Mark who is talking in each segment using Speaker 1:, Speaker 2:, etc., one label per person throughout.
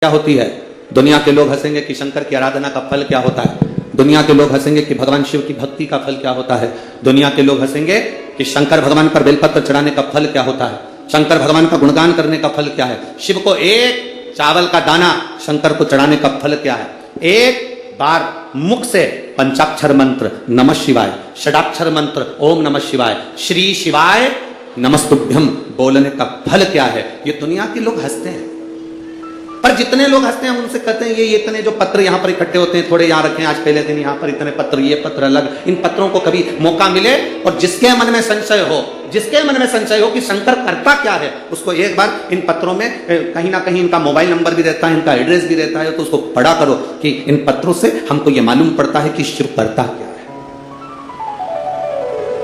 Speaker 1: क्या होती है? दुनिया के लोग हंसेंगे कि शंकर की आराधना का फल क्या होता है। दुनिया के लोग हंसेंगे कि भगवान शिव की भक्ति का फल क्या होता है। दुनिया के लोग हंसेंगे कि शंकर भगवान पर बेलपत्र चढ़ाने का फल क्या होता है। शंकर भगवान का गुणगान करने का फल क्या है। शिव को एक चावल का दाना शंकर को चढ़ाने का फल क्या है। एक बार मुख से पंचाक्षर मंत्र नमः शिवाय, षडाक्षर मंत्र ओम नमः शिवाय, श्री शिवाय नमस्तुभ्यम बोलने का फल क्या है। ये दुनिया के लोग हंसते हैं, पर जितने लोग हंसते हैं हम उनसे कहते हैं ये इतने जो पत्र यहाँ पर इकट्ठे होते हैं, थोड़े यहाँ रखें, आज पहले दिन यहाँ पर इतने पत्र, ये पत्र अलग। इन पत्रों को कभी मौका मिले और जिसके मन में संशय हो कि शंकर करता क्या है, उसको एक बार इन पत्रों में कहीं ना कहीं इनका मोबाइल नंबर भी रहता है, इनका एड्रेस भी रहता है, तो उसको पढ़ा करो कि इन पत्रों से हमको ये मालूम पड़ता है कि शिव करता क्या है।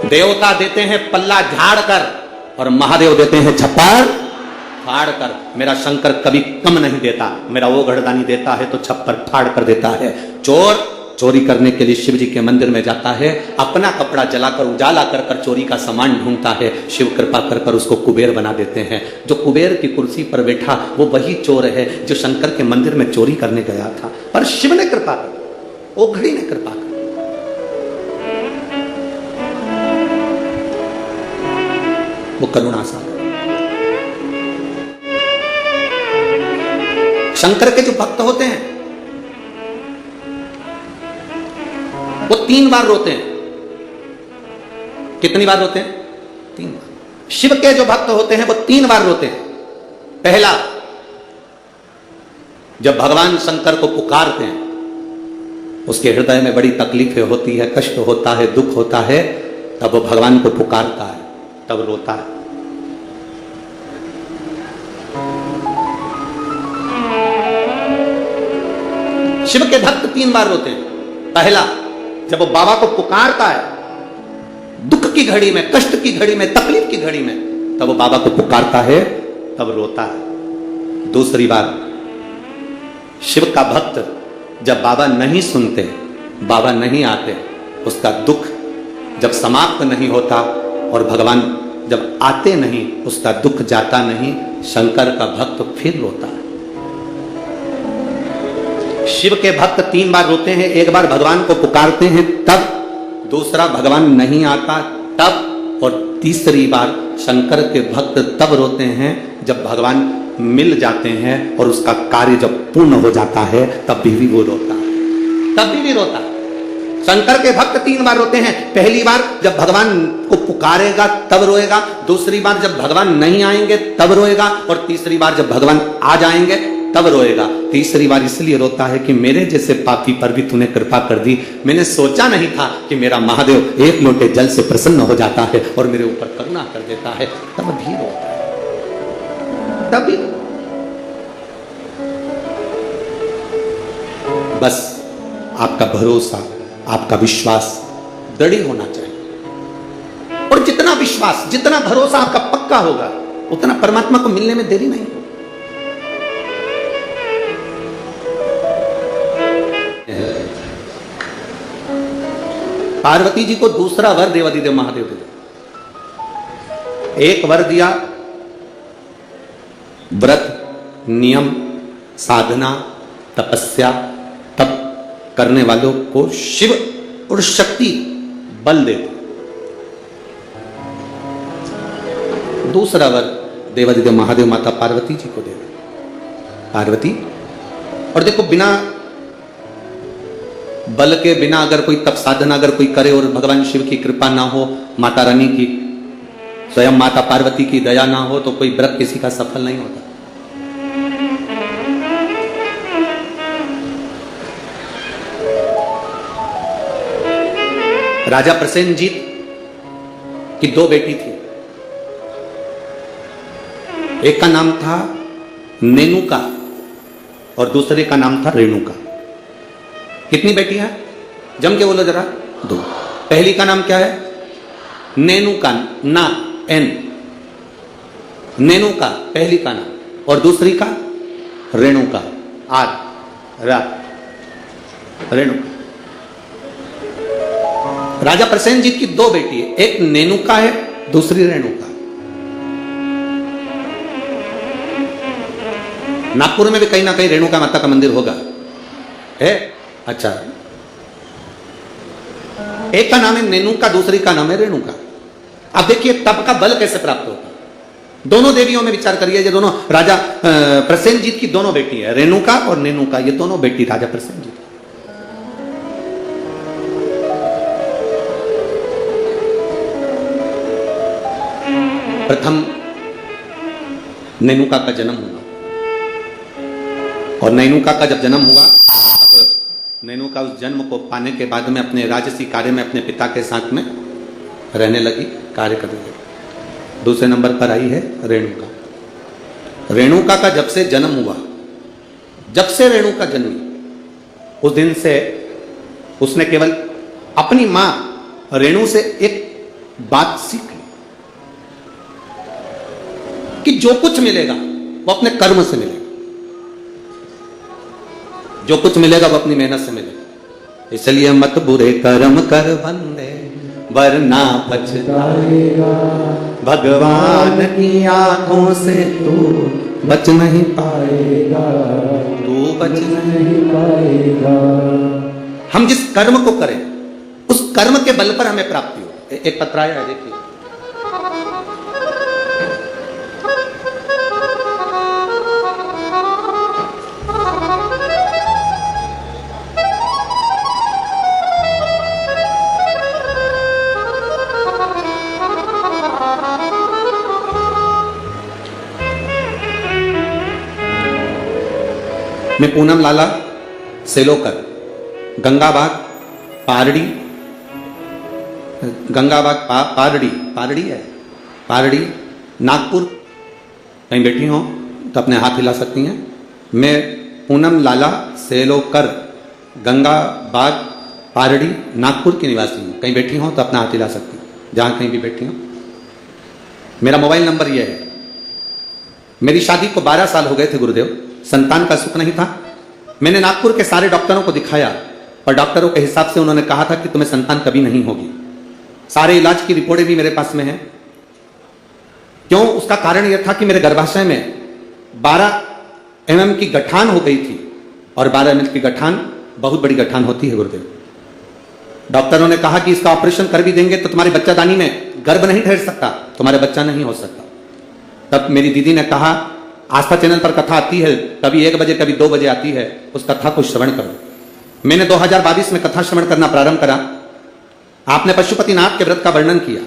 Speaker 1: देवता देते हैं पल्ला झाड़ कर और महादेव देते हैं छप्पर फाड़ कर। मेरा शंकर कभी कम नहीं देता, मेरा वो घड़दानी देता है तो छप्पर फाड़ कर देता है। चोर चोरी करने के लिए शिव जी के मंदिर में जाता है, अपना कपड़ा जलाकर उजाला कर कर चोरी का सामान ढूंढता है। शिव कृपा कर कर उसको कुबेर बना देते हैं। जो कुबेर की कुर्सी पर बैठा वो वही चोर है जो शंकर के मंदिर में चोरी करने गया था, पर शिव ने कृपा कर, वो घड़ी ने कृपा कर। वो करुणा सागर। शंकर के जो भक्त होते हैं वो 3 बार रोते हैं। कितनी बार रोते हैं? 3 बार। शिव के जो भक्त होते हैं वो 3 बार रोते हैं। पहला, जब भगवान शंकर को पुकारते हैं, उसके हृदय में बड़ी तकलीफें होती है, कष्ट होता है, दुख होता है, तब वो भगवान को पुकारता है, तब रोता है। शिव के भक्त 3 बार रोते हैं। पहला, जब वो बाबा को पुकारता है दुख की घड़ी में, कष्ट की घड़ी में, तकलीफ की घड़ी में, तब वो बाबा को पुकारता है, तब रोता है। दूसरी बार, शिव का भक्त जब बाबा नहीं सुनते, बाबा नहीं आते, उसका दुख जब समाप्त नहीं होता और भगवान जब आते नहीं, उसका दुख जाता नहीं, शंकर का भक्त फिर रोता है। शिव के भक्त 3 बार रोते हैं। एक बार भगवान को पुकारते हैं तब, दूसरा भगवान नहीं आता तब, और तीसरी बार शंकर के भक्त तब रोते हैं जब भगवान मिल जाते हैं और उसका कार्य जब पूर्ण हो जाता है, तब भी वो रोता है, तब भी रोता है। शंकर के भक्त 3 बार रोते हैं। पहली बार जब भगवान को पुकारेगा तब रोएगा, दूसरी बार जब भगवान नहीं आएंगे तब रोएगा, और तीसरी बार जब भगवान आ जाएंगे तब रोएगा। तीसरी बार इसलिए रोता है कि मेरे जैसे पापी पर भी तूने कृपा कर दी। मैंने सोचा नहीं था कि मेरा महादेव एक लोटे जल से प्रसन्न हो जाता है और मेरे ऊपर करुणा कर देता है, तब भी रोता है, तब भी। बस आपका भरोसा, आपका विश्वास दृढ़ होना चाहिए, और जितना विश्वास, जितना भरोसा आपका पक्का होगा, उतना परमात्मा को मिलने में देरी नहीं होगी। पार्वती जी को दूसरा वर देवाधिदेव महादेव दे दिया। एक वर दिया व्रत, नियम, साधना, तपस्या, तप करने वालों को शिव और शक्ति बल देते। दूसरा वर देवाधिदेव महादेव माता पार्वती जी को दे दिया। पार्वती, और देखो, बिना बल के, बिना अगर कोई तप साधना अगर कोई करे और भगवान शिव की कृपा ना हो, माता रानी की, स्वयं माता पार्वती की दया ना हो, तो कोई व्रत किसी का सफल नहीं होता। राजा प्रसेनजीत की 2 बेटी थी। एक का नाम था नेनुका और दूसरे का नाम था रेणुका। कितनी बेटियां? जम के बोलो जरा। 2। पहली का नाम क्या है? नेनुका, ना, एन, नेनुका पहली का नाम, और दूसरी का रेणुका, आर, रा, रेणुका। राजा प्रसेनजीत की 2 बेटी है, एक नेनुका है, दूसरी रेणुका। नागपुर में भी कहीं ना कहीं रेणुका माता का मंदिर होगा, है? अच्छा, एक का नाम है नेनुका, दूसरी का नाम है रेणुका। अब देखिए तप का बल कैसे प्राप्त होता है। दोनों देवियों में विचार करिए, ये दोनों राजा प्रसेनजीत की दोनों बेटी है, रेणुका और नेनुका, ये दोनों बेटी राजा प्रसेनजीत। प्रथम नेनुका का जन्म हुआ, और नेनुका का जब जन्म हुआ तब नेनुका उस जन्म को पाने के बाद में अपने राजसी कार्य में अपने पिता के साथ में रहने लगी, कार्य करने लगी। दूसरे नंबर पर आई है रेणुका। रेणुका का जब से जन्म हुआ, जब से रेणुका जन्मी, उस दिन से उसने केवल अपनी मां रेणु से एक बात सीख ली कि जो कुछ मिलेगा वो अपने कर्म से मिलेगा, जो कुछ मिलेगा वो अपनी मेहनत से मिलेगा। इसलिए मत बुरे कर्म कर बंदे वरना पछताएगा, भगवान की आंखों से तू बच नहीं पाएगा, तू बच नहीं पाएगा। हम जिस कर्म को करें उस कर्म के बल पर हमें प्राप्ति हो। एक पत्र आया है, देखिए। मैं पूनम लाला सेलोकर, गंगाबाग पारड़ी, गंगाबाग पारड़ी है, पारड़ी नागपुर, कहीं बैठी हो तो अपने हाथ हिला सकती हैं। मैं पूनम लाला सेलोकर, गंगाबाग पारड़ी नागपुर की निवासी हूँ। कहीं बैठी हो तो अपना हाथ हिला सकती हैं, जहाँ कहीं भी बैठी हो। मेरा मोबाइल नंबर यह है। मेरी शादी को 12 साल हो गए थे गुरुदेव, संतान का सुख नहीं था। मैंने नागपुर के सारे डॉक्टरों को दिखाया और डॉक्टरों के हिसाब से उन्होंने कहा था कि तुम्हें संतान कभी नहीं होगी। सारे इलाज की रिपोर्टें भी मेरे पास में हैं। क्यों? उसका कारण यह था कि मेरे गर्भाशय में 12 mm की गठान हो गई थी, और 12 mm की गठान बहुत बड़ी गठान होती है गुरुदेव। डॉक्टरों ने कहा कि इसका ऑपरेशन कर भी देंगे तो तुम्हारी बच्चादानी में गर्भ नहीं ठहर सकता, तुम्हारे बच्चा नहीं हो सकता। तब मेरी दीदी ने कहा, आस्था चैनल पर कथा आती है, कभी 1 बजे कभी 2 बजे आती है, उस कथा को श्रवण करो। मैंने 2022 में कथा श्रवण करना प्रारंभ करा। आपने पशुपतिनाथ के व्रत का वर्णन किया।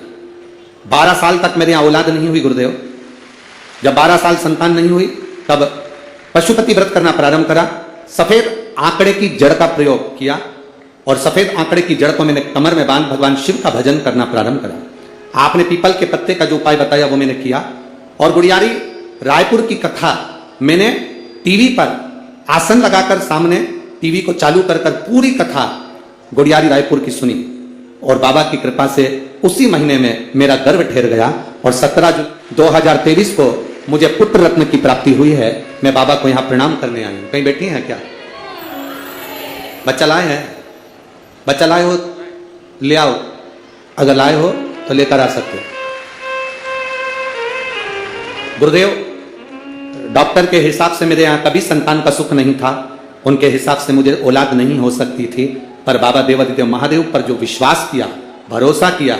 Speaker 1: 12 साल तक मेरे यहां औलाद नहीं हुई गुरुदेव। जब 12 साल संतान नहीं हुई तब पशुपति व्रत करना प्रारंभ करा। सफेद आंकड़े की जड़ का प्रयोग किया, और सफेद आंकड़े की जड़ को मैंने कमर में बांध भगवान शिव का भजन करना प्रारंभ करा। आपने पीपल के पत्ते का जो उपाय बताया वो मैंने किया, और गुड़ियारी रायपुर की कथा मैंने टीवी पर आसन लगाकर सामने टीवी को चालू कर पूरी कथा गुड़ियारी रायपुर की सुनी, और बाबा की कृपा से उसी महीने में मेरा गर्भ ठहर गया, और 17 जून 2023 को मुझे पुत्र रत्न की प्राप्ति हुई है। मैं बाबा को यहां प्रणाम करने आई हूं। कहीं बैठी हैं क्या? बच्चा लाए हैं? बच्चा लाए हो ले आओ, अगर लाए हो तो लेकर आ सकते हो। गुरुदेव, डॉक्टर के हिसाब से मेरे यहां कभी संतान का सुख नहीं था, उनके हिसाब से मुझे औलाद नहीं हो सकती थी, पर बाबा देवादिदेव महादेव पर जो विश्वास किया, भरोसा किया,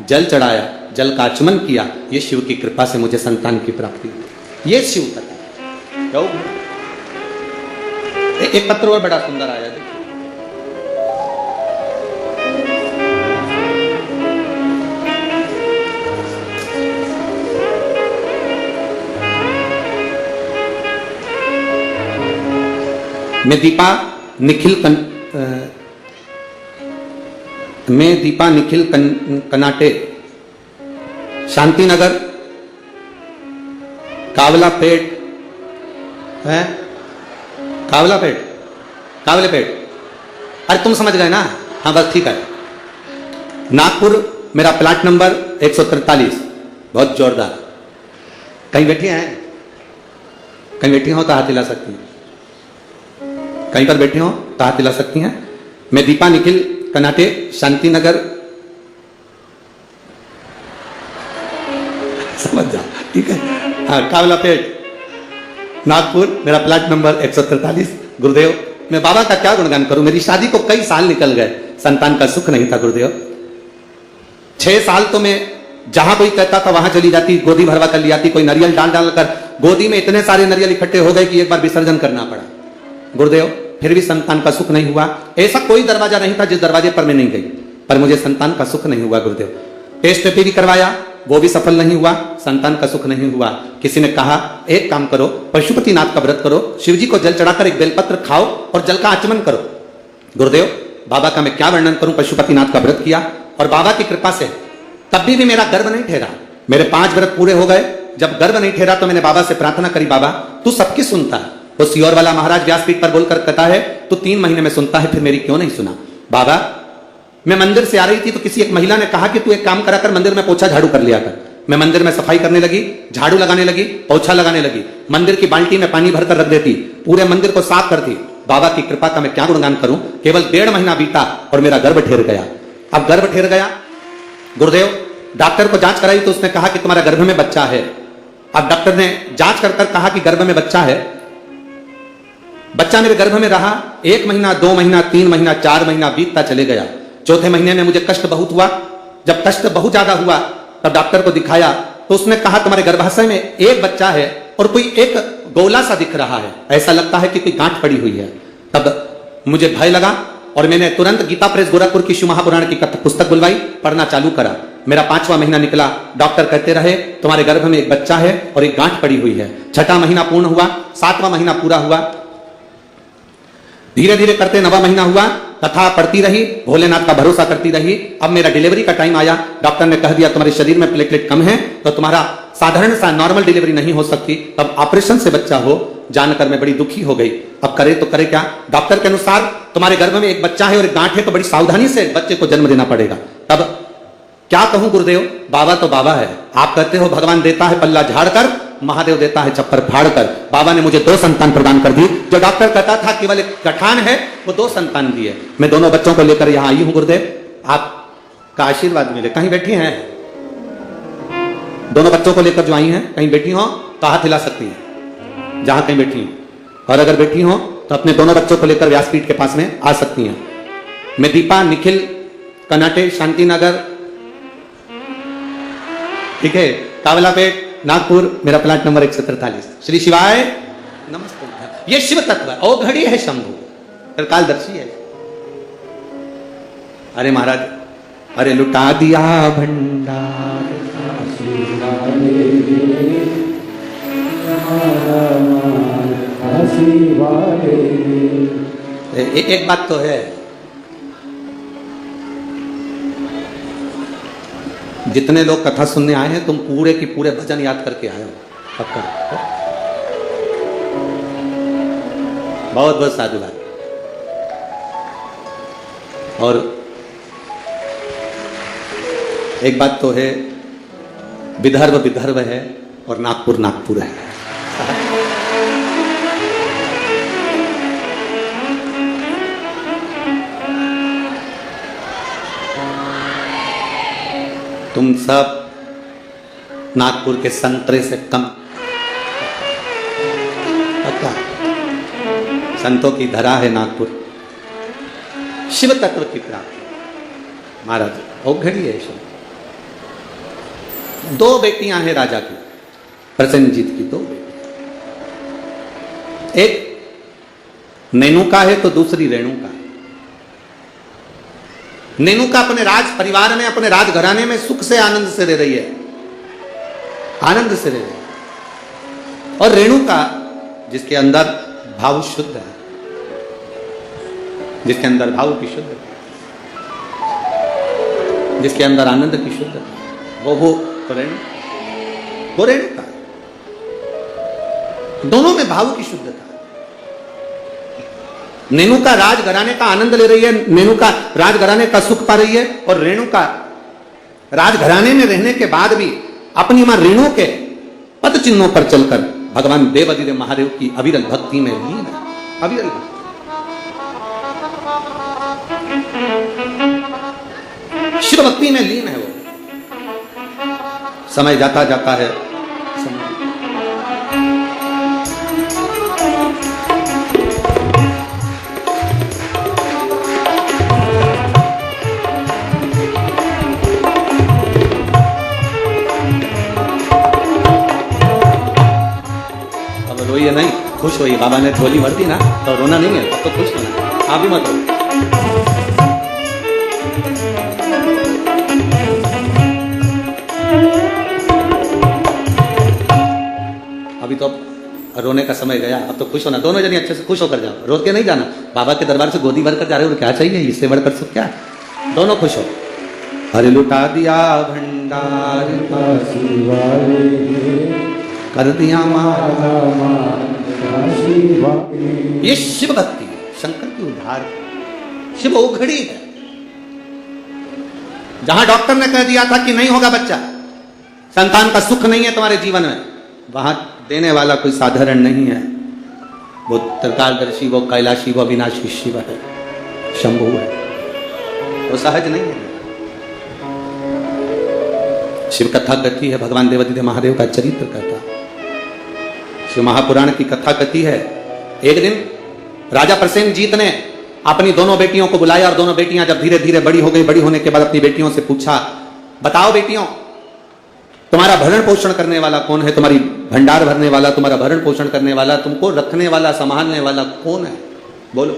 Speaker 1: जल चढ़ाया, जल का आचमन किया, ये शिव की कृपा से मुझे संतान की प्राप्ति हुई। ये शिव कथा। एक पत्र और बड़ा सुंदर आया, देखिए। मैं दीपा निखिल कनाटे, शांति नगर, कावलापेट है, कावलेपेट। अरे तुम समझ गए ना? हाँ बस ठीक है। नागपुर मेरा प्लाट नंबर 143। बहुत जोरदार। कहीं बैठी हैं? कहीं बैठी हो तो हाथ हिला सकती हैं। कहीं पर बैठे हो तो हाथ हिला सकती हैं। मैं दीपा निखिल कनाटे, शांति नगर, समझ जाओ, ठीक है। हाँ, कावलापेट नागपुर, मेरा प्लाट नंबर 143। गुरुदेव, मैं बाबा का क्या गुणगान करूं? मेरी शादी को कई साल निकल गए, संतान का सुख नहीं था गुरुदेव। 6 साल तो मैं जहां कोई कहता था वहां चली जाती, गोदी भरवा कर लियाती, कोई नारियल डाल डाल कर गोदी में इतने सारे नारियल इकट्ठे हो गए कि एक बार विसर्जन करना पड़ा गुरुदेव। फिर भी संतान का सुख नहीं हुआ। ऐसा कोई दरवाजा नहीं था जिस दरवाजे पर मैं नहीं गई, पर मुझे संतान का सुख नहीं हुआ गुरुदेव। टेस्ट भी करवाया, वो भी सफल नहीं हुआ, संतान का सुख नहीं हुआ। किसी ने कहा एक काम करो, पशुपतिनाथ का व्रत करो, शिव जी को जल चढ़ाकर एक बेलपत्र खाओ और जल का आचमन करो। गुरुदेव, बाबा का मैं क्या वर्णन करूं। पशुपतिनाथ का व्रत किया और बाबा की कृपा से तब भी मेरा गर्भ नहीं ठहरा। मेरे 5 व्रत पूरे हो गए। जब गर्भ नहीं ठहरा तो मैंने बाबा से प्रार्थना करी, बाबा तू सबकी सुनता है। वो सियोर वाला महाराज व्यासपीठ पर बोलकर कहता है तू 3 महीने में सुनता है, फिर मेरी क्यों नहीं सुना? बाबा, मैं मंदिर से आ रही थी तो किसी एक महिला ने कहा कि तू एक काम करा कर, मंदिर में पोछा झाड़ू कर लिया कर। मैं मंदिर में सफाई करने लगी, झाड़ू लगाने लगी, पोछा लगाने लगी, मंदिर की बाल्टी में पानी भरकर रख देती, पूरे मंदिर को साफ करती। बाबा की कृपा का मैं क्या गुणगान करूं। केवल 1.5 महीना बीता और मेरा गर्भ ठहर गया। अब गर्भ ठहर गया गुरुदेव, डॉक्टर को जांच कराई तो उसने कहा कि तुम्हारा गर्भ में बच्चा है। अब डॉक्टर ने जांच कर कर कहा कि गर्भ में बच्चा है। बच्चा मेरे गर्भ में रहा 1 महीना, 2 महीना, 3 महीना, 4 महीना बीतता चले गया। 4थे महीने में मुझे कष्ट बहुत हुआ। जब कष्ट बहुत ज्यादा हुआ तब डॉक्टर को दिखाया तो उसने कहा तुम्हारे गर्भाशय में एक बच्चा है और कोई एक गोला सा दिख रहा है, ऐसा लगता है कि कोई गांठ पड़ी हुई है। तब मुझे भय लगा और मैंने तुरंत गीता प्रेस गोरखपुर की शिव महापुराण की पुस्तक बुलवाई, पढ़ना चालू करा। मेरा 5वां महीना निकला। डॉक्टर कहते रहे तुम्हारे गर्भ में एक बच्चा है और एक गांठ पड़ी हुई है। 6ठा महीना पूर्ण हुआ, 7वां महीना पूरा हुआ, धीरे धीरे करते 9वां महीना हुआ। कथा पढ़ती रही, भोलेनाथ का भरोसा करती रही। अब मेरा डिलीवरी का टाइम आया। डॉक्टर ने कह दिया तुम्हारे शरीर में प्लेटलेट कम है तो तुम्हारा साधारण सा नॉर्मल डिलीवरी नहीं हो सकती, तब ऑपरेशन से बच्चा हो। जानकर मैं बड़ी दुखी हो गई। अब करे तो करे क्या। डॉक्टर के अनुसार तुम्हारे गर्भ में एक बच्चा है और एक गांठ है तो बड़ी सावधानी से बच्चे को जन्म देना पड़ेगा। तब क्या कहूं गुरुदेव, बाबा तो बाबा है। आप कहते हो भगवान देता है पल्ला झाड़कर, महादेव देता है चप्पर फाड़कर। बाबा ने मुझे 2 संतान प्रदान कर दी। जो डॉक्टर कहता था केवल एक गठान है, वो 2 संतान दिए। मैं दोनों बच्चों को लेकर यहां आई हूं गुरुदेव, आपका आशीर्वाद मिले। कहीं बैठी हैं? दोनों बच्चों को लेकर जो आई हैं, कहीं बैठी हो तो हाथ हिला सकती हैं जहां कहीं बैठी हो, और अगर बैठी हो तो अपने दोनों बच्चों को लेकर व्यासपीठ के पास में आ सकती हैं। मैं दीपा, निखिल, कनाटे, शांतिनगर, ठीक है, कावलापेट, नागपुर, मेरा प्लाट नंबर 143। श्री शिवाय नमस्ते। ये शिव तत्व है, औघड़ी है शंभु, कालदर्शी है। अरे महाराज, अरे लुटा दिया भंडार, एक बात तो है, जितने लोग कथा सुनने आए हैं तुम पूरे की पूरे भजन याद करके आए हो। पक्का बहुत बहुत साधुवाद। और एक बात तो है, विदर्भ विदर्भ है और नागपुर नागपुर है। तुम सब नागपुर के संतरे से कम। पक्का संतों की धरा है नागपुर, शिव तत्व की प्राप्ति। महाराज औघड़ी है शिव। 2 बेटियां हैं राजा की, प्रसेनजीत की 2 बेटियां। एक नेनुका है तो दूसरी रेणुका। नेनुका अपने राज परिवार में, अपने राजघराने में सुख से आनंद से रह रही है, आनंद से रह रही है। और रेणुका जिसके अंदर भाव शुद्ध है, जिसके अंदर भाव की शुद्ध है, जिसके अंदर आनंद की शुद्ध है, वो रेणुका। दोनों में भाव की शुद्धता। नेनुका राजघराने का आनंद ले रही है, नेनुका राजघराने का सुख पा रही है, और रेणुका राजघराने में रहने के बाद भी अपनी मां रेणु के पद चिन्हों पर चलकर भगवान देवाधिदेव महादेव की अविरल भक्ति में लीन है। अविरल शिव भक्ति में लीन है वो। समय जाता जाता है, खुश होइए, बाबा ने झोली भर दी ना तो रोना नहीं है, अब तो खुश होना। आप भी मत रो। अभी तो रोने का समय गया, अब तो खुश होना। दोनों जने अच्छे से खुश होकर जाओ, रो के नहीं जाना। बाबा के दरबार से गोदी भर कर जा रहे हो, क्या चाहिए इससे बढ़कर सब क्या। दोनों खुश हो। हरे लुटा दिया भंडार का कर दिया मारा। ये शिव भक्ति है, शंकर की उद्धार। शिव उघड़ी है। जहां डॉक्टर ने कह दिया था कि नहीं होगा बच्चा, संतान का सुख नहीं है तुम्हारे जीवन में, वहां देने वाला कोई साधारण नहीं है। वो त्रिकालदर्शी, वो कैलाशी, वो अविनाशी शिव है, शंभु है, वो सहज नहीं है। शिव कथा कथी है, भगवान देवादिदेव महादेव का चरित्र कथा। शिव महापुराण की कथा कथी है। एक दिन राजा प्रसेनजीत ने अपनी दोनों बेटियों को बुलाया और दोनों बेटियां जब धीरे धीरे बड़ी हो गई, बड़ी होने के बाद अपनी बेटियों से पूछा, बताओ बेटियों, तुम्हारा भरण पोषण करने वाला कौन है? तुम्हारी भंडार भरने वाला, तुम्हारा भरण पोषण करने वाला, तुमको रखने वाला, संभालने वाला कौन है? बोलो।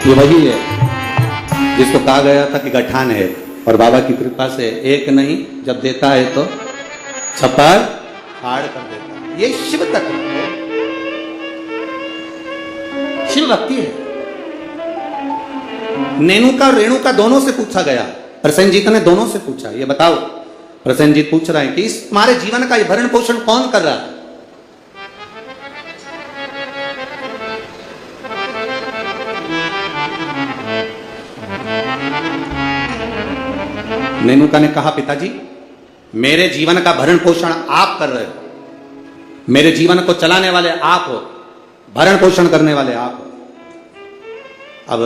Speaker 1: ये वही है जिसको कहा गया था कि गठान है, और बाबा की कृपा से एक नहीं, जब देता है तो छप्पर फाड़ कर देता है। ये शिव तत्व है, शिव भक्ति है। नेनुका और रेणुका दोनों से पूछा गया। प्रसेनजीत ने दोनों से पूछा, ये बताओ। प्रसेनजीत पूछ रहे हैं कि इस तुम्हारे जीवन का ये भरण पोषण कौन कर रहा है? नेनुका ने कहा, पिताजी मेरे जीवन का भरण पोषण आप कर रहे हो, मेरे जीवन को चलाने वाले आप हो, भरण पोषण करने वाले आप हो। अब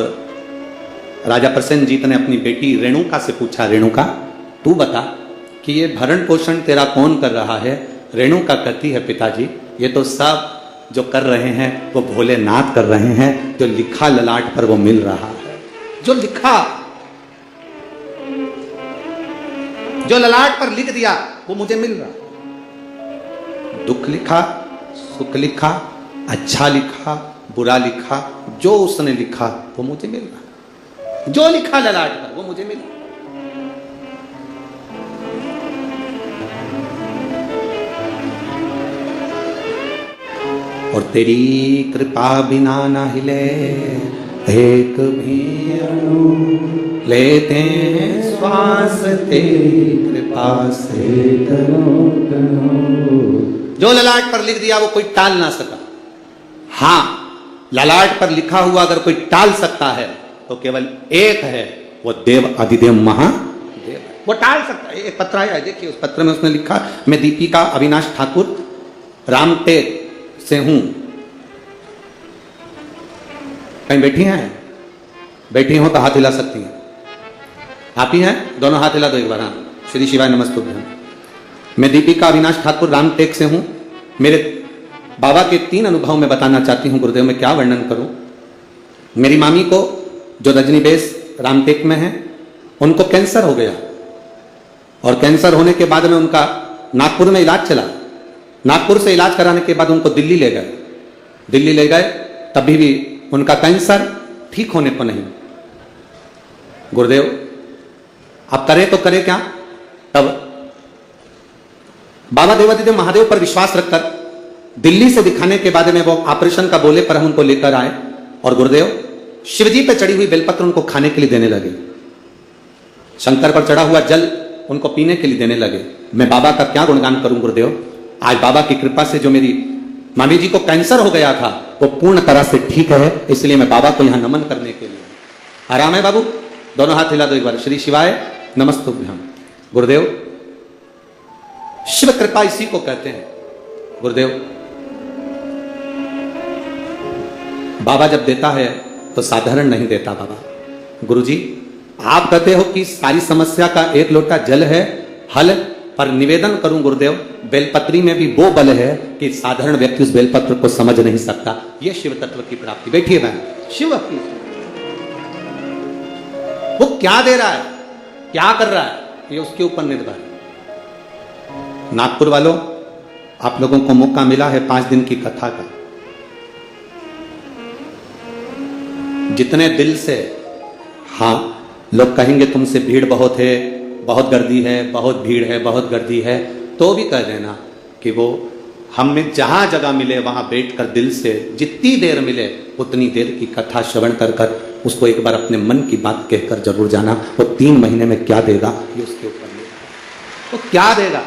Speaker 1: राजा प्रसेनजीत ने अपनी बेटी रेणुका से पूछा, रेणुका तू बता कि ये भरण पोषण तेरा कौन कर रहा है? रेणुका कहती है, पिताजी ये तो सब जो कर रहे हैं वो भोलेनाथ कर रहे हैं, जो लिखा ललाट पर वो मिल रहा है, जो लिखा, जो ललाट पर लिख दिया वो मुझे मिल रहा। दुख लिखा, सुख लिखा, अच्छा लिखा, बुरा लिखा, जो उसने लिखा वो मुझे मिल रहा। जो लिखा ललाट पर वो मुझे मिला। और तेरी कृपा बिना न हिले एक भी अणु, लेते हैं श्वास तेरी कृपा से तनो तनो। जो ललाट पर लिख दिया वो कोई टाल ना सका। हां, ललाट पर लिखा हुआ अगर कोई टाल सकता है तो केवल एक है, वो देव अधिदेव महादेव, वो टाल सकता है। एक पत्र आया है, देखिए उस पत्र में उसने लिखा, मैं दीपिका अविनाश ठाकुर रामटेक से हूं। कहीं बैठी हैं? बैठी हो तो हाथ हिला सकती हैं। आप ही हैं? दोनों हाथ हिला दो एक बार। हाँ, श्री शिवाय नमस्तुभ्यं। मैं दीपिका अविनाश ठाकुर रामटेक से हूं। मेरे बाबा के 3 अनुभव में बताना चाहती हूं। गुरुदेव मैं क्या वर्णन करूं। मेरी मामी को, जो रजनी बेस रामटेक में है, उनको कैंसर हो गया, और कैंसर होने के बाद में उनका नागपुर में इलाज चला। नागपुर से इलाज कराने के बाद उनको दिल्ली ले गए। दिल्ली ले गए तभी भी उनका कैंसर ठीक होने को नहीं। गुरुदेव अब करे तो करे क्या। तब बाबा देवादिदेव महादेव पर विश्वास रखकर दिल्ली से दिखाने के बाद में वो ऑपरेशन का बोले पर हम उनको लेकर आए और गुरुदेव शिवजी पे चढ़ी हुई बेलपत्र उनको खाने के लिए देने लगे, शंकर पर चढ़ा हुआ जल उनको पीने के लिए देने लगे। मैं बाबा का क्या गुणगान करूं गुरुदेव। आज बाबा की कृपा से जो मेरी मामी जी को कैंसर हो गया था वो पूर्ण तरह से ठीक है, इसलिए मैं बाबा को यहां नमन करने के लिए। आराम है बाबू, दोनों हाथ हिला दो एक बार। श्री शिवाय नमस्तुभ्यम। गुरुदेव शिव कृपा इसी को कहते हैं। गुरुदेव बाबा जब देता है तो साधारण नहीं देता बाबा। गुरुजी आप कहते हो कि सारी समस्या का एक लोटा जल है हल, पर निवेदन करूं गुरुदेव बेलपत्री में भी वो बल है कि साधारण व्यक्ति उस बेलपत्र को समझ नहीं सकता। ये शिव तत्व की प्राप्ति। बैठिए बहन, शिव वो क्या दे रहा है, क्या कर रहा है, ये उसके ऊपर निर्भर है। नागपुर वालों, आप लोगों को मौका मिला है 5 दिन की कथा का। जितने दिल से, हाँ लोग कहेंगे तुमसे भीड़ बहुत है, बहुत गर्दी है, बहुत भीड़ है, बहुत गर्दी है, तो भी कह देना कि वो हमें जहां जगह मिले वहां बैठकर दिल से जितनी देर मिले उतनी देर की कथा श्रवण कर कर उसको एक बार अपने मन की बात कहकर जरूर जाना। वो 3 महीने में क्या देगा ये उसके ऊपर निर्भर। वो क्या देगा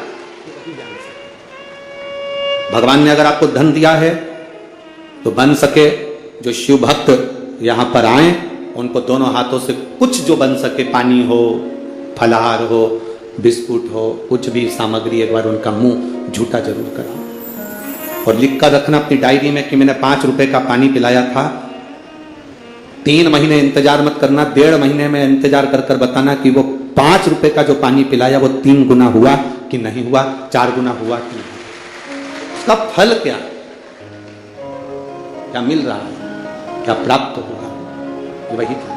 Speaker 1: भगवान ने अगर आपको धन दिया है तो बन सके जो शिव भक्त यहां पर आए उनको दोनों हाथों से कुछ जो बन सके, पानी हो, फलाहार हो, बिस्कुट हो, कुछ भी सामग्री एक बार उनका मुंह झूठा जरूर करा और लिख कर रखना अपनी डायरी में कि मैंने 5 रुपए का पानी पिलाया था। 3 महीने इंतजार मत करना, 1.5 महीने में इंतजार कर कर बताना कि वो 5 रुपए का जो पानी पिलाया वो 3 गुना हुआ कि नहीं हुआ, 4 गुना हुआ कि नहीं। उसका फल क्या, क्या मिल रहा है, क्या प्राप्त होगा, वही था।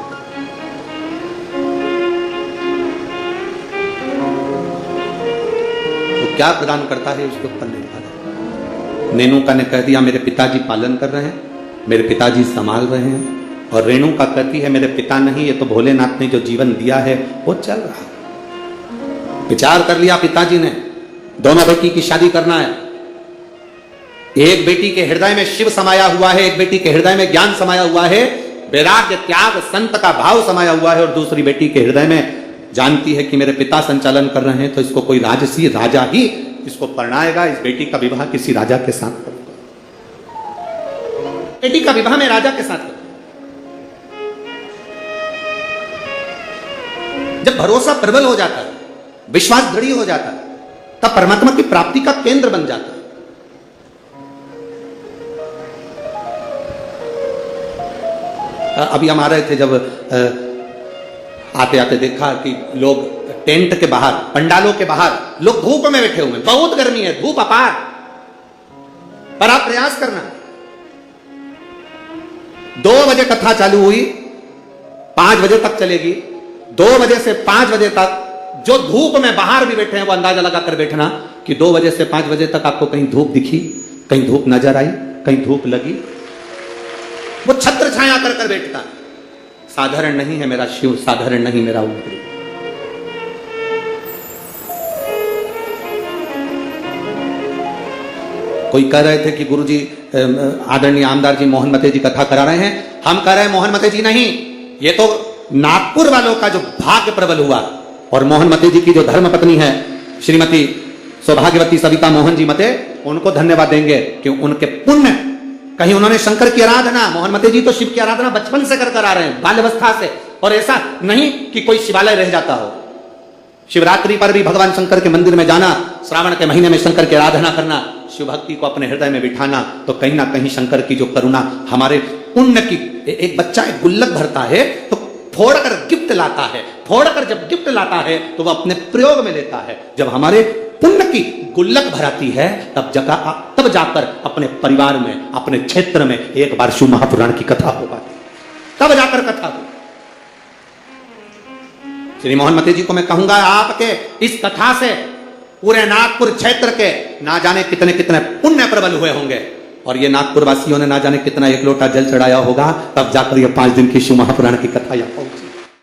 Speaker 1: वो क्या प्रदान करता है उसके ऊपर निर्भर है। नेनुका ने कह दिया मेरे पिताजी पालन कर रहे हैं, मेरे पिताजी संभाल रहे हैं, और रेणुका कहती है मेरे पिता नहीं, ये तो भोलेनाथ ने जो जीवन दिया है वो चल रहा है। विचार कर लिया पिताजी ने, दोनों बेटी की शादी करना है। एक बेटी के हृदय में शिव समाया हुआ है, एक बेटी के हृदय में ज्ञान समाया हुआ है, वैराग्य त्याग संत का भाव समाया हुआ है, और दूसरी बेटी के हृदय में जानती है कि मेरे पिता संचालन कर रहे हैं तो इसको कोई राजसी राजा ही इसको परणाएगा। इस बेटी का विवाह किसी राजा के साथ करूंगा, बेटी का विवाह में राजा के साथ करूंगा। जब भरोसा प्रबल हो जाता है, विश्वास दृढ़ हो जाता है, तब परमात्मा की प्राप्ति का केंद्र बन जाता है। अभी हम आ रहे थे, जब आते आते देखा कि लोग टेंट के बाहर, पंडालों के बाहर लोग धूप में बैठे हुए हैं। बहुत गर्मी है, धूप अपार, पर आप प्रयास करना। 2 बजे कथा चालू हुई, 5 बजे तक चलेगी। 2 बजे से 5 बजे तक जो धूप में बाहर भी बैठे हैं वो अंदाजा लगाकर बैठना कि 2 बजे से 5 बजे तक आपको कहीं धूप दिखी, कहीं धूप नजर आई, कहीं धूप लगी। वो छत्र छाया कर कर बैठता। साधारण नहीं है मेरा शिव, साधारण नहीं मेरा ऊपरी। कोई कह रहे थे कि गुरुजी, आदरणीय आमदार जी मोहन मते जी कथा करा रहे हैं। हम कह रहे हैं मोहन मते जी नहीं, ये तो नागपुर वालों का जो भाग्य प्रबल हुआ, और मोहन मते जी की जो धर्म पत्नी है श्रीमती सौभाग्यवती सविता मोहन जी मते, उनको धन्यवाद देंगे कि उनके पुण्य, कहीं उन्होंने शंकर की आराधना, मोहन मते जी तो शिव की आराधना बचपन से कर आ रहे हैं, बाल्यावस्था से, और ऐसा नहीं कि कोई शिवालय रह जाता हो। शिवरात्रि पर भी भगवान शंकर के मंदिर में जाना, श्रावण के महीने में शंकर की आराधना करना, शिव भक्ति को अपने हृदय में बिठाना, तो कहीं ना कहीं शंकर की जो करुणा हमारे पुण्य की। एक बच्चा एक गुल्लक भरता है तो फोड़कर गिफ्ट लाता है, फोड़कर जब गिफ्ट लाता है तो वह अपने प्रयोग में लेता है। जब हमारे पुण्य की गुल्लक भराती है तब जाकर अपने परिवार में, अपने क्षेत्र में एक बार शिव महापुराण की कथा हो पाती, तब जाकर कथा हो। श्री मोहन मते जी को मैं कहूंगा, आपके इस कथा से पूरे नागपुर क्षेत्र के ना जाने कितने कितने पुण्य प्रबल हुए होंगे, और ये नागपुर वासियों ने ना जाने कितना एक लोटा जल चढ़ाया होगा, तब जाकर ये 5 दिन की शिव महापुराण की कथा यहाँ पहुंची।